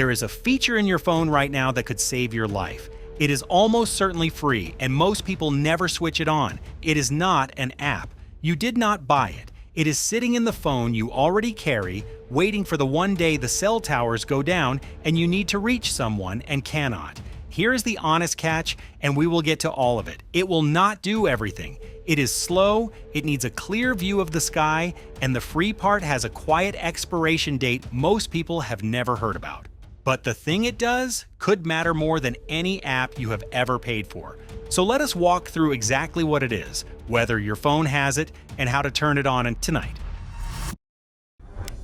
There is a feature in your phone right now that could save your life. It is almost certainly free, and most people never switch it on. It is not an app. You did not buy it. It is sitting in the phone you already carry, waiting for the one day the cell towers go down and you need to reach someone and cannot. Here is the honest catch, and we will get to all of it. It will not do everything. It is slow, it needs a clear view of the sky, and the free part has a quiet expiration date most people have never heard about. But the thing it does could matter more than any app you have ever paid for. So let us walk through exactly what it is, whether your phone has it, and how to turn it on tonight.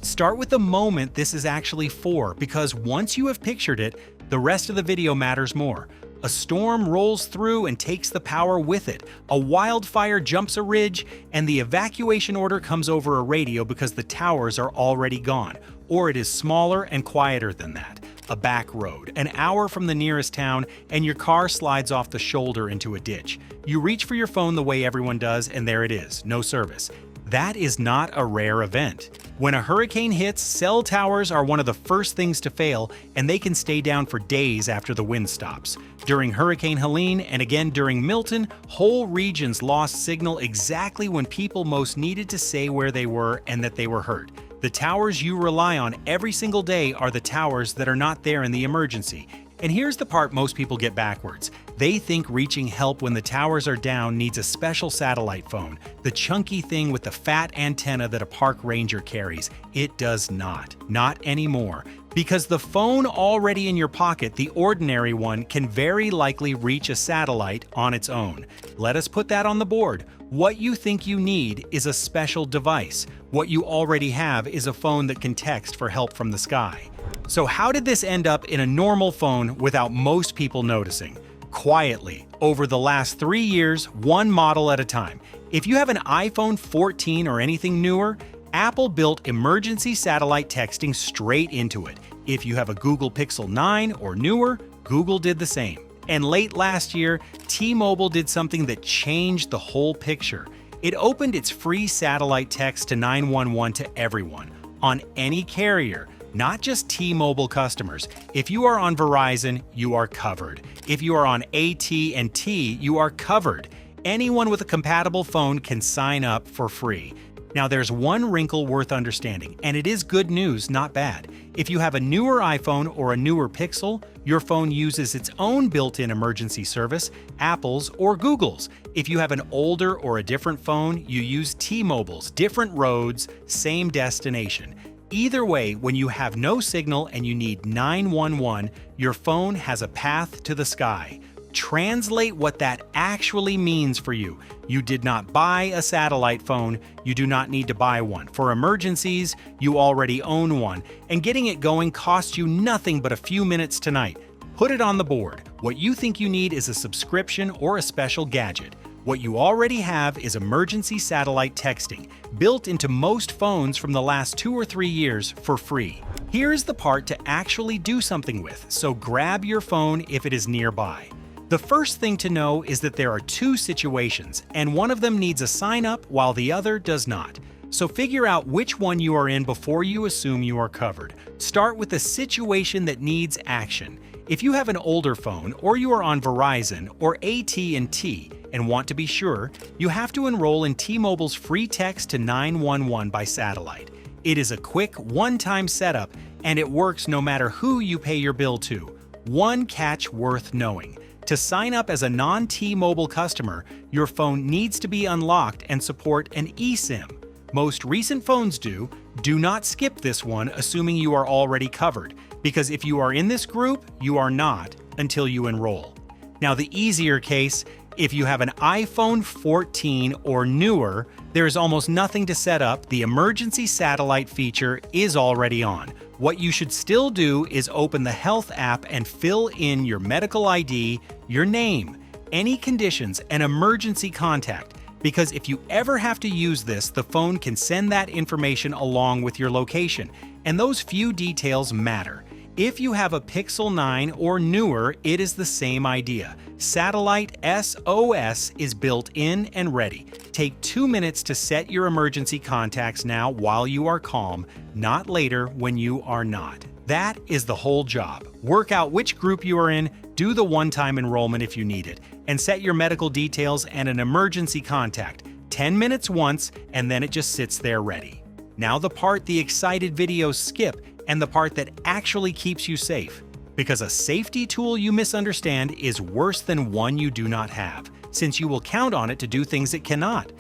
Start with the moment this is actually for, because once you have pictured it, the rest of the video matters more. A storm rolls through and takes the power with it. A wildfire jumps a ridge, and the evacuation order comes over a radio because the towers are already gone. Or it is smaller and quieter than that. A back road, an hour from the nearest town, and your car slides off the shoulder into a ditch. You reach for your phone the way everyone does, and there it is, no service. That is not a rare event. When a hurricane hits, cell towers are one of the first things to fail, and they can stay down for days after the wind stops. During Hurricane Helene and again during Milton, whole regions lost signal exactly when people most needed to say where they were and that they were hurt. The towers you rely on every single day are the towers that are not there in the emergency. And here's the part most people get backwards. They think reaching help when the towers are down needs a special satellite phone, the chunky thing with the fat antenna that a park ranger carries. It does not. Not anymore. Because the phone already in your pocket, the ordinary one, can very likely reach a satellite on its own. Let us put that on the board. What you think you need is a special device. What you already have is a phone that can text for help from the sky. So how did this end up in a normal phone without most people noticing? Quietly, over the last 3 years, one model at a time. If you have an iPhone 14 or anything newer, Apple built emergency satellite texting straight into it. If you have a Google Pixel 9 or newer, Google did the same. And late last year, T-Mobile did something that changed the whole picture. It opened its free satellite text to 911 to everyone, on any carrier. Not just T-Mobile customers. If you are on Verizon, you are covered. If you are on AT&T, you are covered. Anyone with a compatible phone can sign up for free. Now there's one wrinkle worth understanding, and it is good news, not bad. If you have a newer iPhone or a newer Pixel, your phone uses its own built-in emergency service, Apple's or Google's. If you have an older or a different phone, you use T-Mobile's, different roads, same destination. Either way, when you have no signal and you need 911, your phone has a path to the sky. Translate what that actually means for you. You did not buy a satellite phone, you do not need to buy one. For emergencies, you already own one, and getting it going costs you nothing but a few minutes tonight. Put it on the board. What you think you need is a subscription or a special gadget. What you already have is emergency satellite texting, built into most phones from the last 2 or 3 years for free. Here's the part to actually do something with, so grab your phone if it is nearby. The first thing to know is that there are 2 situations, and one of them needs a sign up while the other does not. So figure out which one you are in before you assume you are covered. Start with the situation that needs action. If you have an older phone, or you are on Verizon or AT&T and want to be sure, you have to enroll in T-Mobile's free text to 911 by satellite. It is a quick, one-time setup, and it works no matter who you pay your bill to. One catch worth knowing. To sign up as a non-T-Mobile customer, your phone needs to be unlocked and support an eSIM. Most recent phones do. Do not skip this one assuming you are already covered, because if you are in this group, you are not until you enroll. Now the easier case, if you have an iPhone 14 or newer, there is almost nothing to set up. The emergency satellite feature is already on. What you should still do is open the Health app and fill in your medical ID, your name, any conditions, and emergency contact. Because if you ever have to use this, the phone can send that information along with your location, and those few details matter. If you have a Pixel 9 or newer, it is the same idea. Satellite SOS is built in and ready. Take 2 minutes to set your emergency contacts now while you are calm, not later when you are not. That is the whole job. Work out which group you are in, do the one-time enrollment if you need it, and set your medical details and an emergency contact. 10 minutes once, and then it just sits there ready. Now the part the excited videos skip, and the part that actually keeps you safe. Because a safety tool you misunderstand is worse than one you do not have, since you will count on it to do things it cannot.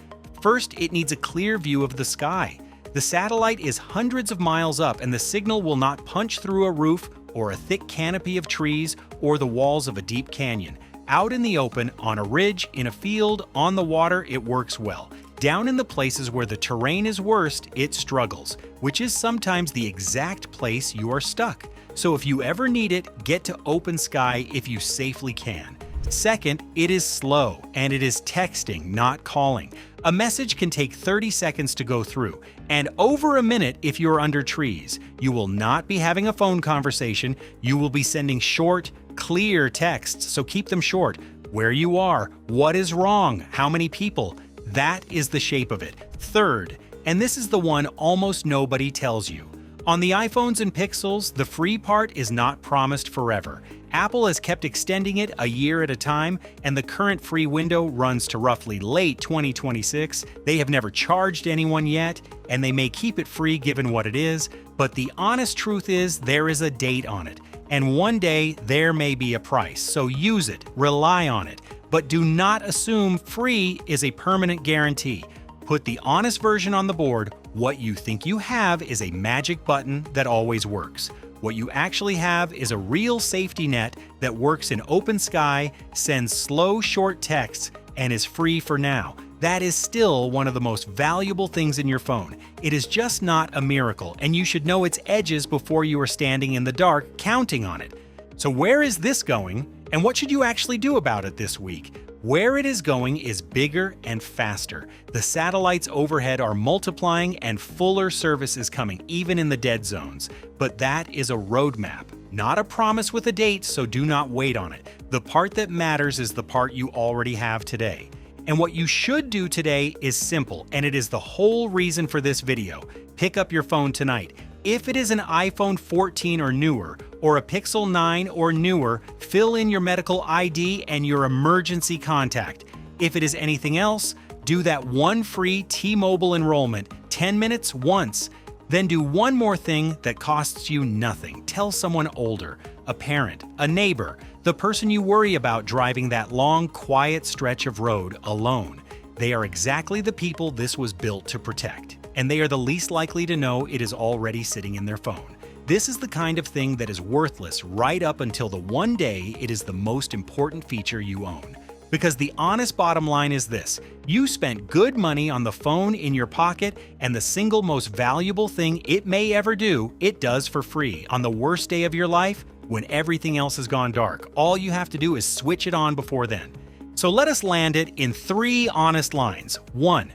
First, it needs a clear view of the sky. The satellite is hundreds of miles up, and the signal will not punch through a roof or a thick canopy of trees or the walls of a deep canyon. Out in the open, on a ridge, in a field, on the water, it works well. Down in the places where the terrain is worst, it struggles, which is sometimes the exact place you are stuck. So if you ever need it, get to open sky if you safely can. Second, it is slow, and it is texting, not calling. A message can take 30 seconds to go through, and over a minute if you're under trees. You will not be having a phone conversation, you will be sending short, clear texts, so keep them short. Where you are, what is wrong, how many people. That is the shape of it. Third, and this is the one almost nobody tells you. On the iPhones and Pixels, the free part is not promised forever. Apple has kept extending it a year at a time, and the current free window runs to roughly late 2026. They have never charged anyone yet, and they may keep it free given what it is, but the honest truth is there is a date on it. And one day there may be a price, so use it, rely on it. But do not assume free is a permanent guarantee. Put the honest version on the board. What you think you have is a magic button that always works. What you actually have is a real safety net that works in open sky, sends slow, short texts, and is free for now. That is still one of the most valuable things in your phone. It is just not a miracle, and you should know its edges before you are standing in the dark counting on it. So where is this going, and what should you actually do about it this week? Where it is going is bigger and faster. The satellites overhead are multiplying and fuller service is coming, even in the dead zones. But that is a roadmap, not a promise with a date, so do not wait on it. The part that matters is the part you already have today. And what you should do today is simple, and it is the whole reason for this video. Pick up your phone tonight. If it is an iPhone 14 or newer, or a Pixel 9 or newer, fill in your medical ID and your emergency contact. If it is anything else, do that one free T-Mobile enrollment, 10 minutes once. Then do one more thing that costs you nothing. Tell someone older, a parent, a neighbor, the person you worry about driving that long, quiet stretch of road alone. They are exactly the people this was built to protect, and they are the least likely to know it is already sitting in their phone. This is the kind of thing that is worthless right up until the one day it is the most important feature you own. Because the honest bottom line is this: you spent good money on the phone in your pocket, and the single most valuable thing it may ever do, it does for free on the worst day of your life when everything else has gone dark. All you have to do is switch it on before then. So let us land it in 3 honest lines. 1.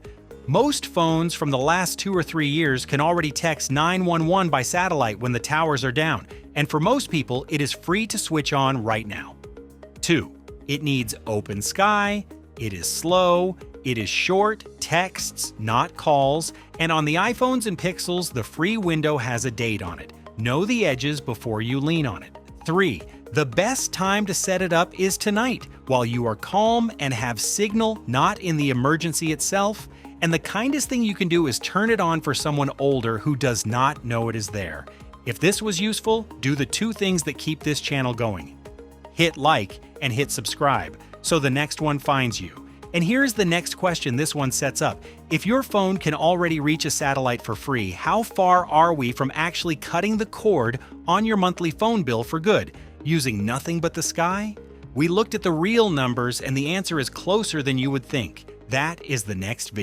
Most phones from the last 2 or 3 years can already text 911 by satellite when the towers are down, and for most people, it is free to switch on right now. 2. It needs open sky, it is slow, it is short, texts, not calls, and on the iPhones and Pixels, the free window has a date on it. Know the edges before you lean on it. 3. The best time to set it up is tonight, while you are calm and have signal, not in the emergency itself. And the kindest thing you can do is turn it on for someone older who does not know it is there. If this was useful, do the 2 things that keep this channel going. Hit like and hit subscribe so the next one finds you. And here's the next question this one sets up. If your phone can already reach a satellite for free, how far are we from actually cutting the cord on your monthly phone bill for good, using nothing but the sky? We looked at the real numbers, and the answer is closer than you would think. That is the next video.